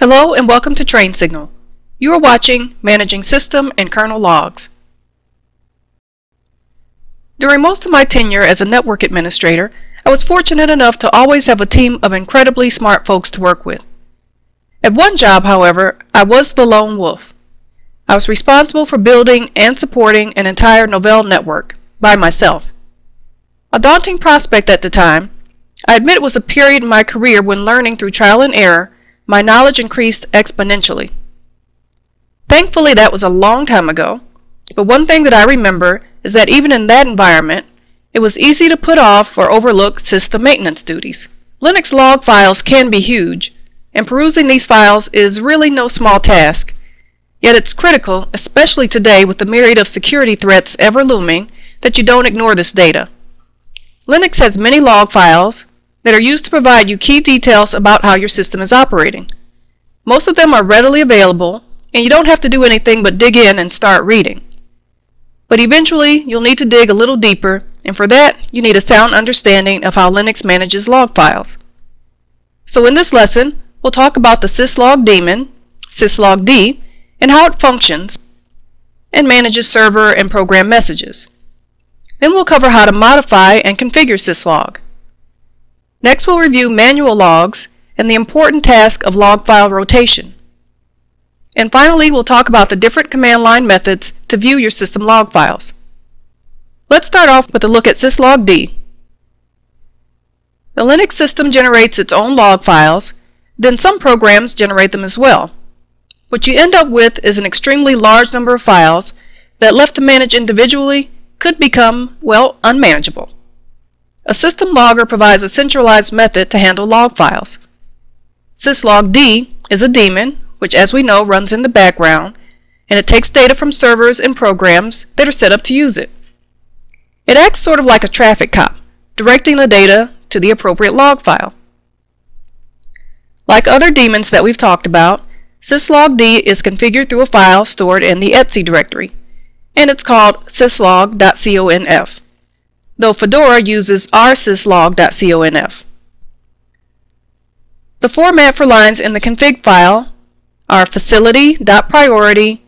Hello and welcome to Train Signal. You are watching Managing System and Kernel Logs. During most of my tenure as a network administrator, I was fortunate enough to always have a team of incredibly smart folks to work with. At one job, however, I was the lone wolf. I was responsible for building and supporting an entire Novell network by myself. A daunting prospect at the time, I admit it was a period in my career when learning through trial and error, my knowledge increased exponentially. Thankfully, that was a long time ago, but one thing that I remember is that even in that environment, it was easy to put off or overlook system maintenance duties. Linux log files can be huge, and perusing these files is really no small task. Yet it's critical, especially today with the myriad of security threats ever looming, that you don't ignore this data. Linux has many log files that are used to provide you key details about how your system is operating. Most of them are readily available, and you don't have to do anything but dig in and start reading. But eventually, you'll need to dig a little deeper, and for that, you need a sound understanding of how Linux manages log files. So in this lesson, we'll talk about the syslog daemon, syslogd, and how it functions and manages server and program messages. Then we'll cover how to modify and configure syslog. Next, we'll review manual logs and the important task of log file rotation. And finally, we'll talk about the different command line methods to view your system log files. Let's start off with a look at syslogd. The Linux system generates its own log files, then some programs generate them as well. What you end up with is an extremely large number of files that, left to manage individually, could become, well, unmanageable. A system logger provides a centralized method to handle log files. Syslogd is a daemon, which as we know runs in the background, and it takes data from servers and programs that are set up to use it. It acts sort of like a traffic cop, directing the data to the appropriate log file. Like other daemons that we've talked about, syslogd is configured through a file stored in the etc directory, and it's called syslog.conf. though Fedora uses rsyslog.conf. The format for lines in the config file are facility.priority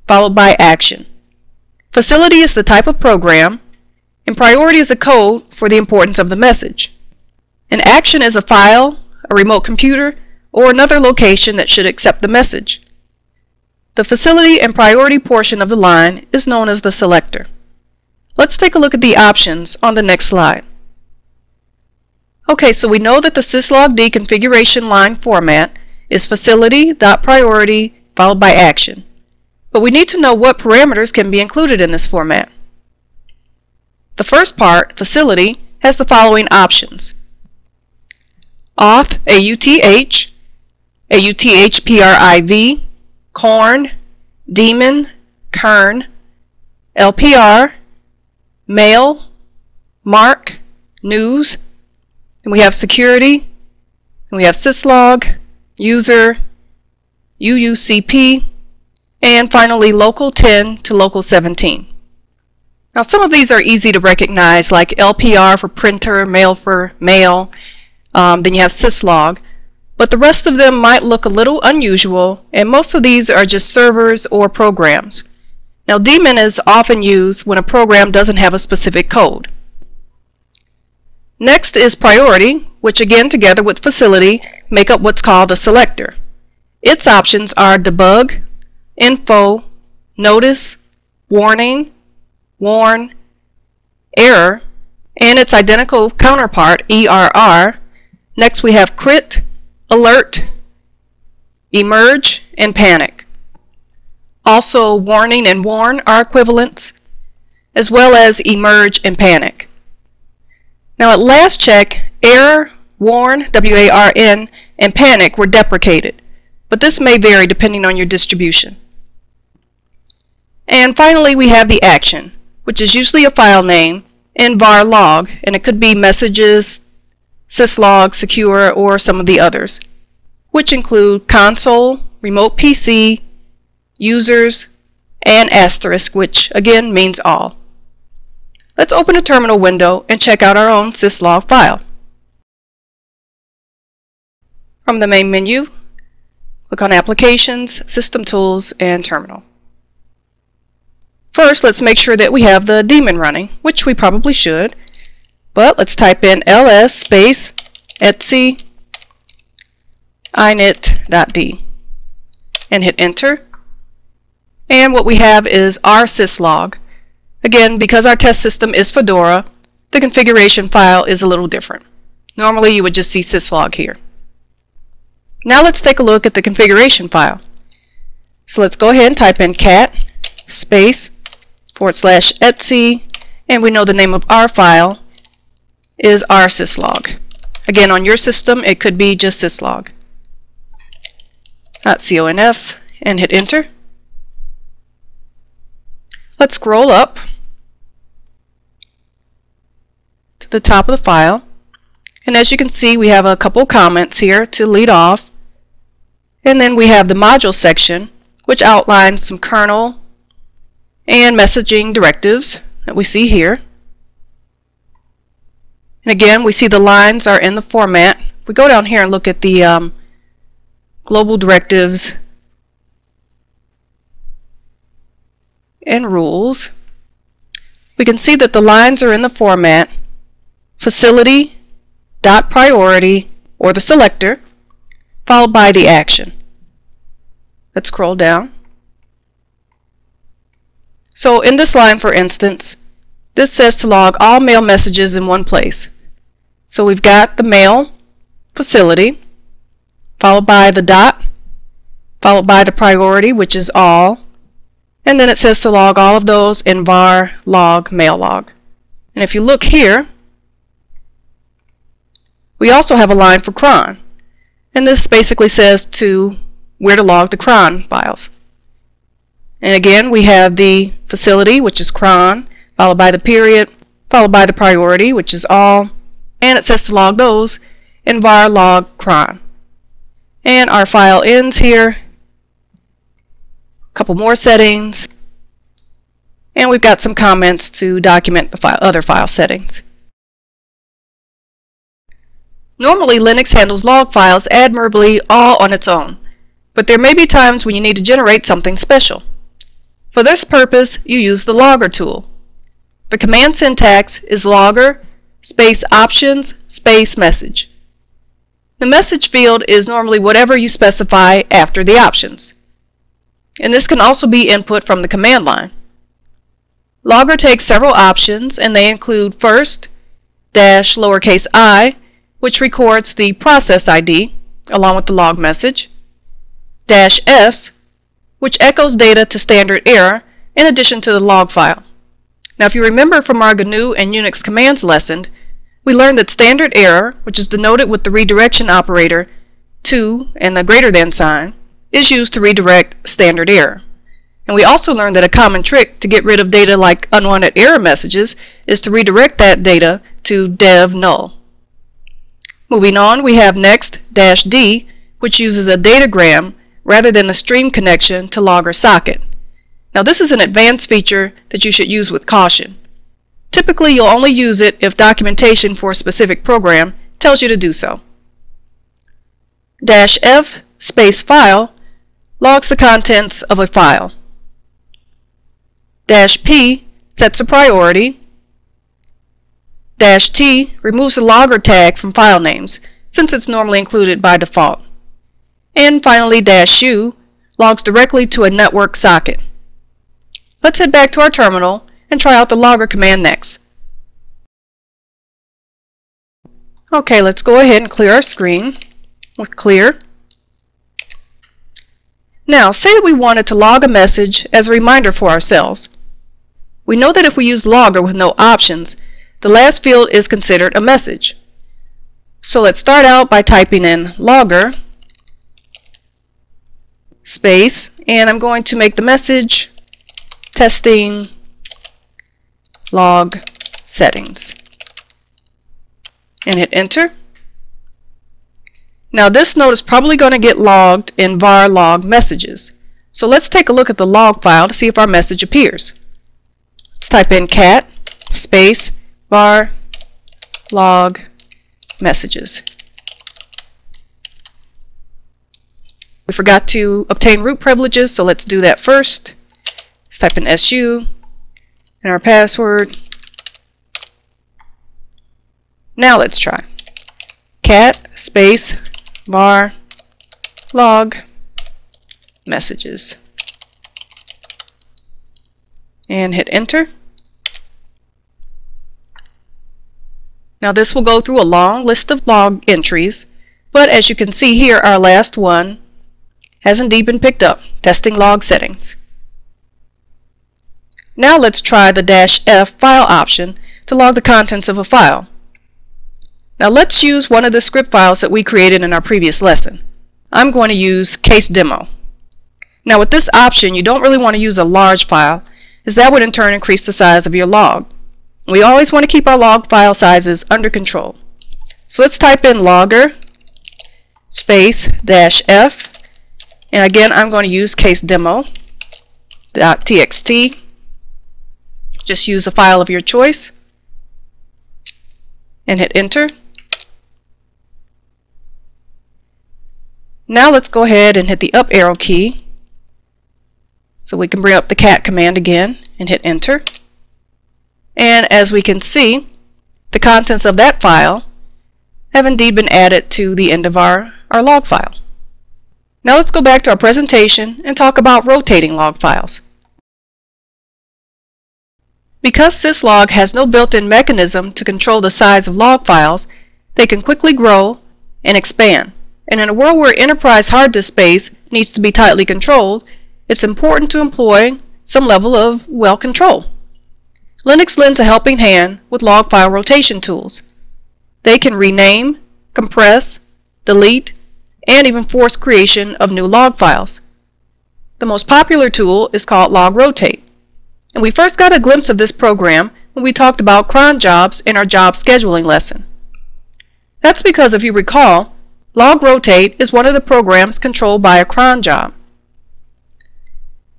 followed by action. Facility is the type of program, and priority is a code for the importance of the message. An action is a file, a remote computer, or another location that should accept the message. The facility and priority portion of the line is known as the selector. Let's take a look at the options on the next slide. Okay, so we know that the syslogd configuration line format is facility.priority followed by action. But we need to know what parameters can be included in this format. The first part, facility, has the following options: auth, authpriv, corn, daemon, kern, lpr, mail, mark, news, and we have security, and we have syslog, user, uucp, and finally local 10 to local 17. Now some of these are easy to recognize, like LPR for printer, mail for mail, then you have syslog, but the rest of them might look a little unusual, and most of these are just servers or programs. Now daemon is often used when a program doesn't have a specific code. Next is priority, which again together with facility make up what's called the selector. Its options are debug, info, notice, warning, warn, error, and its identical counterpart ERR. Next we have crit, alert, emerge, and panic. Also, warning and warn are equivalents, as well as emerge and panic. Now at last check, error, warn, WARN, and panic were deprecated, but this may vary depending on your distribution. And finally we have the action, which is usually a file name, and var log, and it could be messages, syslog, secure, or some of the others, which include console, remote PC, users, and asterisk, which again means all. Let's open a terminal window and check out our own syslog file. From the main menu, Click on Applications, System Tools, and Terminal. First, let's make sure that we have the daemon running, which we probably should. But let's type in ls space etc init.d and hit enter. And what we have is our syslog. Again, because our test system is Fedora, the configuration file is a little different. Normally you would just see syslog here. Now let's take a look at the configuration file. So let's go ahead and type in cat space /etc, and we know the name of our file is our syslog. Again, on your system it could be just syslog. .conf and hit enter. Let's scroll up to the top of the file, and as you can see we have a couple comments here to lead off, and then we have the module section which outlines some kernel and messaging directives that we see here. And again, we see the lines are in the format. If we go down here and look at the global directives and rules, we can see that the lines are in the format facility, dot priority, or the selector, followed by the action. Let's scroll down. So in this line, for instance, this says to log all mail messages in one place. So we've got the mail facility, followed by the dot, followed by the priority, which is all, and then it says to log all of those in var log mail log. And if you look here, we also have a line for cron, and this basically says to where to log the cron files. And again, we have the facility, which is cron, followed by the period, followed by the priority, which is all, and it says to log those in var log cron. And our file ends here. A couple more settings, and we've got some comments to document the other file settings. Normally Linux handles log files admirably all on its own, but there may be times when you need to generate something special. For this purpose, you use the logger tool. The command syntax is logger space options space message. The message field is normally whatever you specify after the options. And this can also be input from the command line. Logger takes several options, and they include first, -lowercase I, which records the process ID along with the log message, -s, which echoes data to standard error in addition to the log file. Now if you remember from our GNU and Unix commands lesson, we learned that standard error, which is denoted with the redirection operator to and the greater than sign, is used to redirect standard error. And we also learned that a common trick to get rid of data like unwanted error messages is to redirect that data to dev null. Moving on, we have next -d, which uses a datagram rather than a stream connection to logger socket. Now this is an advanced feature that you should use with caution. Typically you'll only use it if documentation for a specific program tells you to do so. -f space file logs the contents of a file. -p sets a priority. -t removes the logger tag from file names since it's normally included by default. And finally -u logs directly to a network socket. Let's head back to our terminal and try out the logger command next. Okay, let's go ahead and clear our screen with clear. Now, say we wanted to log a message as a reminder for ourselves. We know that if we use logger with no options, the last field is considered a message. So let's start out by typing in logger space, and I'm going to make the message testing log settings and hit enter. Now this note is probably going to get logged in var log messages. So let's take a look at the log file to see if our message appears. Let's type in cat space var log messages. forgot to obtain root privileges, so let's do that first. Let's type in SU and our password. Now let's try. Cat space var log messages. And hit enter. Now this will go through a long list of log entries, but as you can see here, our last one has indeed been picked up, testing log settings. Now let's try the -F file option to log the contents of a file. Now let's use one of the script files that we created in our previous lesson. I'm going to use case demo. Now with this option, you don't really want to use a large file, as that would in turn increase the size of your log. We always want to keep our log file sizes under control. So let's type in logger space -F, and again I'm going to use case demo.txt. Just use a file of your choice and hit enter. Now let's go ahead and hit the up arrow key so we can bring up the cat command again and hit enter. And as we can see, the contents of that file have indeed been added to the end of our log file. Now let's go back to our presentation and talk about rotating log files. Because syslog has no built-in mechanism to control the size of log files, they can quickly grow and expand. And in a world where enterprise hard disk space needs to be tightly controlled, it's important to employ some level of control. Linux lends a helping hand with log file rotation tools. They can rename, compress, delete, and even force creation of new log files. The most popular tool is called log rotate. And we first got a glimpse of this program when we talked about cron jobs in our job scheduling lesson. That's because, if you recall, log rotate is one of the programs controlled by a cron job.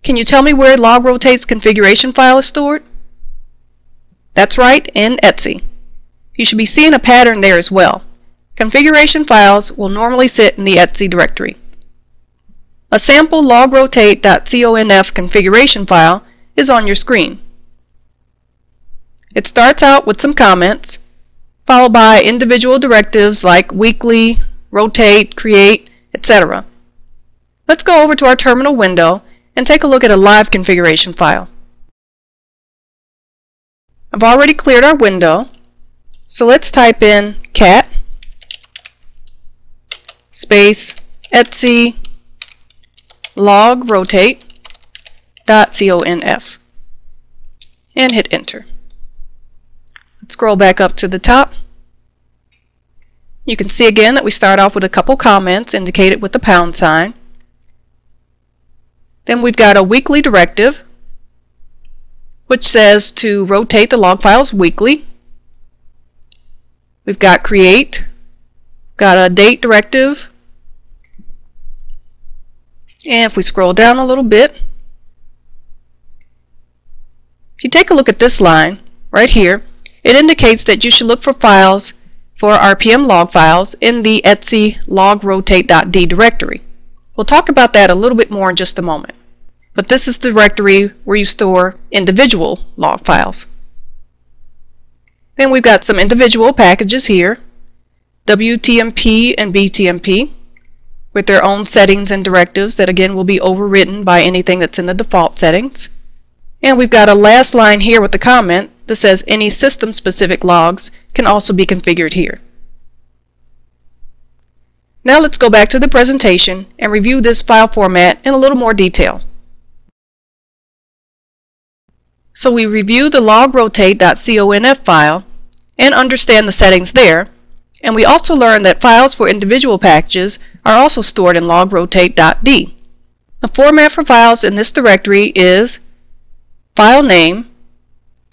Can you tell me where log rotate's configuration file is stored? That's right, in etc. You should be seeing a pattern there as well. Configuration files will normally sit in the etc directory. A sample logrotate.conf configuration file is on your screen. It starts out with some comments, followed by individual directives like weekly, rotate, create, etc. Let's go over to our terminal window and take a look at a live configuration file. I've already cleared our window, so let's type in cat space etc log rotate.conf and hit enter. Let's scroll back up to the top. You can see again that we start off with a couple comments indicated with the pound sign. Then we've got a weekly directive, which says to rotate the log files weekly. We've got create, got a date directive, and if we scroll down a little bit, if you take a look at this line right here, it indicates that you should look for files for RPM log files in the etc logrotate.d directory. We'll talk about that a little bit more in just a moment. But this is the directory where you store individual log files. Then we've got some individual packages here, WTMP and BTMP, with their own settings and directives that again will be overridden by anything that's in the default settings. And we've got a last line here with the comment that says any system-specific logs can also be configured here. Now let's go back to the presentation and review this file format in a little more detail. So we review the logrotate.conf file and understand the settings there, and we also learned that files for individual packages are also stored in logrotate.d. The format for files in this directory is file name,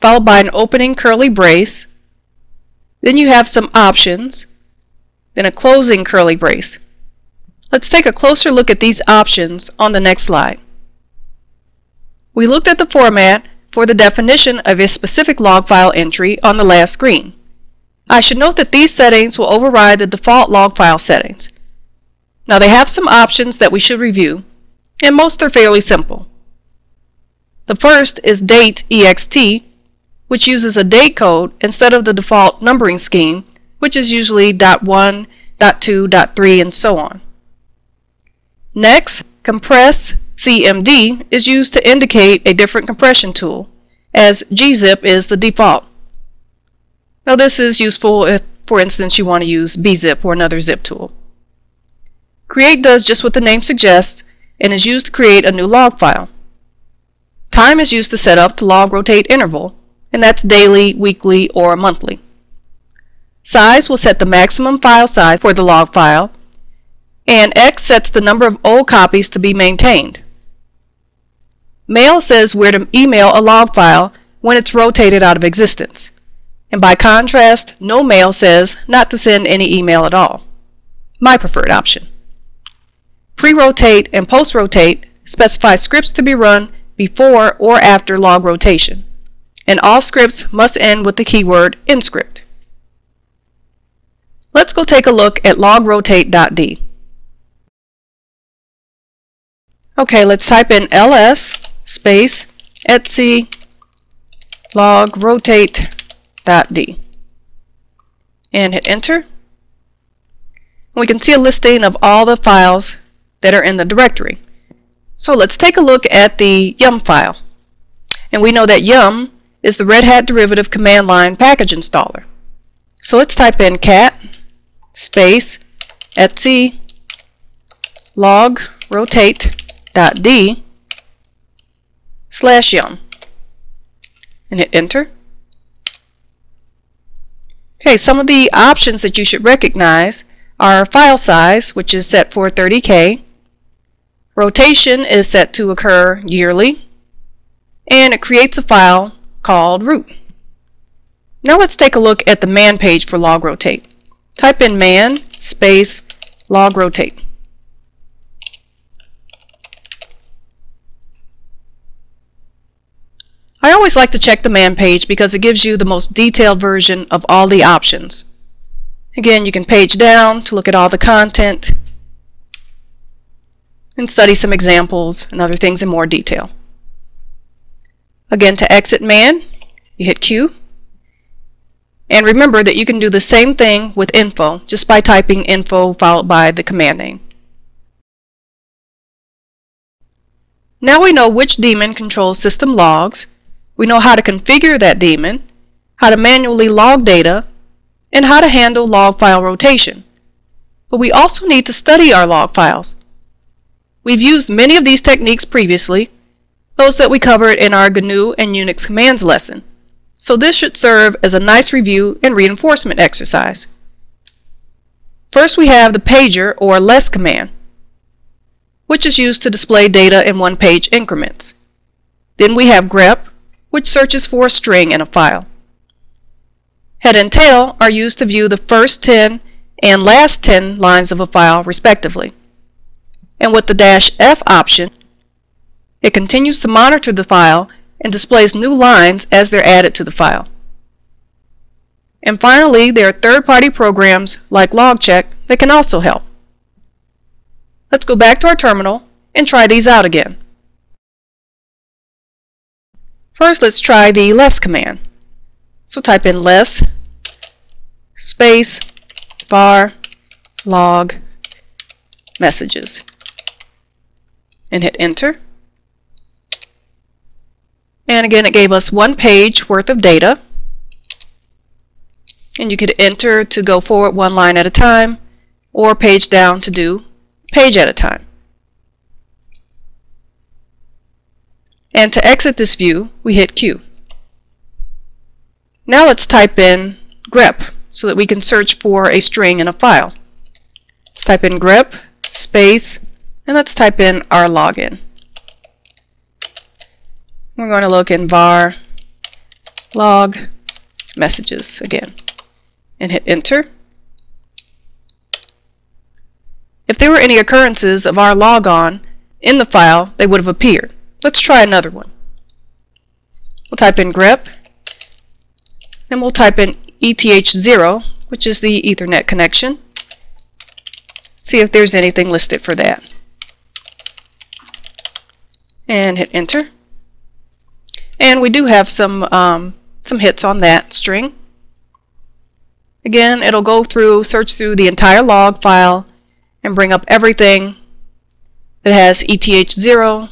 followed by an opening curly brace, then you have some options, then a closing curly brace. Let's take a closer look at these options on the next slide. We looked at the format for the definition of a specific log file entry on the last screen. I should note that these settings will override the default log file settings. Now they have some options that we should review, and most are fairly simple. The first is date ext, which uses a date code instead of the default numbering scheme, which is usually .1, .2, .3, and so on. Next, compress CMD is used to indicate a different compression tool, as gzip is the default. Now this is useful if, for instance, you want to use bzip or another zip tool. Create does just what the name suggests and is used to create a new log file. Time is used to set up the log rotate interval, and that's daily, weekly, or monthly. Size will set the maximum file size for the log file, and X sets the number of old copies to be maintained. Mail says where to email a log file when it's rotated out of existence, and by contrast, no mail says not to send any email at all, my preferred option. Pre-rotate and post-rotate specify scripts to be run before or after log rotation, and all scripts must end with the keyword InScript. Let's go take a look at logrotate.d. Okay, let's type in ls space etc logrotate.d and hit enter. We can see a listing of all the files that are in the directory. So let's take a look at the yum file. And we know that yum is the Red Hat derivative command line package installer. So let's type in cat space etc logrotate.d/yum and hit enter. Okay, some of the options that you should recognize are file size, which is set for 30K. Rotation is set to occur yearly, and it creates a file called root. Now let's take a look at the man page for logrotate. Type in man space logrotate. I always like to check the man page because it gives you the most detailed version of all the options. Again, you can page down to look at all the content and study some examples and other things in more detail. Again, to exit man, you hit Q. And remember that you can do the same thing with info just by typing info followed by the command name. Now we know which daemon controls system logs, we know how to configure that daemon, how to manually log data, and how to handle log file rotation. But we also need to study our log files. We've used many of these techniques previously, those that we covered in our GNU and Unix commands lesson. So this should serve as a nice review and reinforcement exercise. First we have the pager or less command, which is used to display data in one-page increments. Then we have grep, which searches for a string in a file. Head and tail are used to view the first 10 and last 10 lines of a file respectively. And with the -F option, it continues to monitor the file and displays new lines as they're added to the file. And finally, there are third-party programs like logcheck that can also help. Let's go back to our terminal and try these out again. First, let's try the less command. So type in less space var log messages and hit enter. And again, it gave us one page worth of data. And you could enter to go forward one line at a time or page down to do page at a time. And to exit this view, we hit Q. Now let's type in grep so that we can search for a string in a file. Let's type in grep space and let's type in our login. We're going to look in var log messages again and hit enter. If there were any occurrences of our logon in the file, they would have appeared. Let's try another one. We'll type in grep, then we'll type in ETH0, which is the Ethernet connection, See if there's anything listed for that. And hit enter. And we do have some hits on that string. Again, it'll go through, search through the entire log file and bring up everything that has ETH0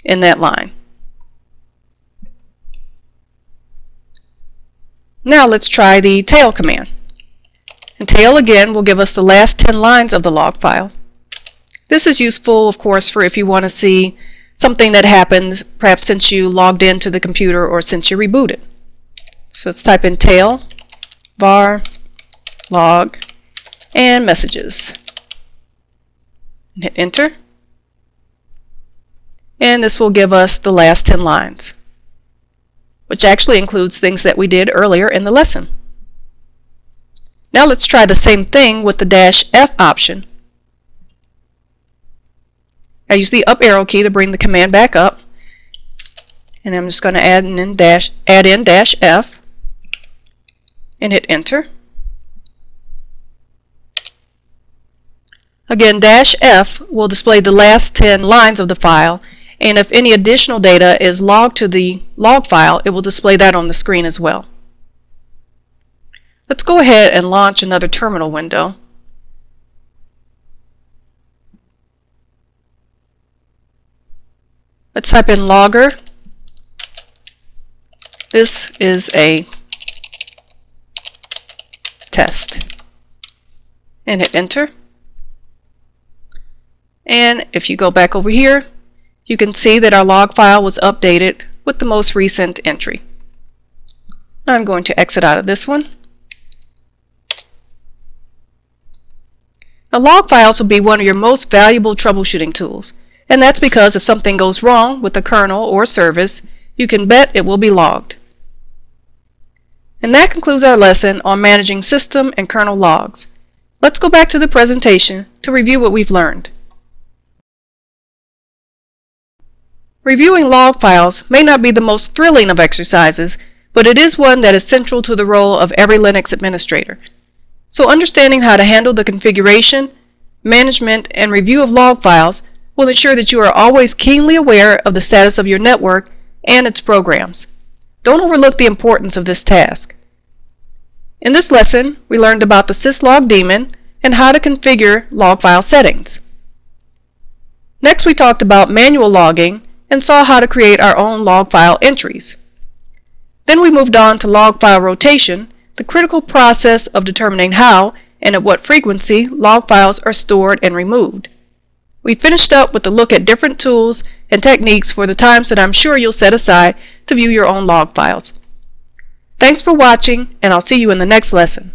in that line. Now let's try the tail command. And tail again will give us the last 10 lines of the log file. This is useful, of course, for if you want to see something that happened perhaps since you logged into the computer or since you rebooted. So let's type in tail var log and messages and hit enter, and this will give us the last 10 lines, which actually includes things that we did earlier in the lesson. Now let's try the same thing with the -F option. I use the up arrow key to bring the command back up, and I'm just going to add in -F and hit enter. Again, -F will display the last 10 lines of the file, and if any additional data is logged to the log file, it will display that on the screen as well. Let's go ahead and launch another terminal window. Let's type in logger. This is a test. And hit enter. And if you go back over here, you can see that our log file was updated with the most recent entry. I'm going to exit out of this one. Now, log files will be one of your most valuable troubleshooting tools, and that's because if something goes wrong with the kernel or service, you can bet it will be logged. And that concludes our lesson on managing system and kernel logs. Let's go back to the presentation to review what we've learned. Reviewing log files may not be the most thrilling of exercises, but it is one that is central to the role of every Linux administrator. So understanding how to handle the configuration, management, and review of log files will ensure that you are always keenly aware of the status of your network and its programs. Don't overlook the importance of this task. In this lesson, we learned about the syslog daemon and how to configure log file settings. Next, we talked about manual logging and saw how to create our own log file entries. Then we moved on to log file rotation, the critical process of determining how and at what frequency log files are stored and removed. We finished up with a look at different tools and techniques for the times that I'm sure you'll set aside to view your own log files. Thanks for watching, and I'll see you in the next lesson.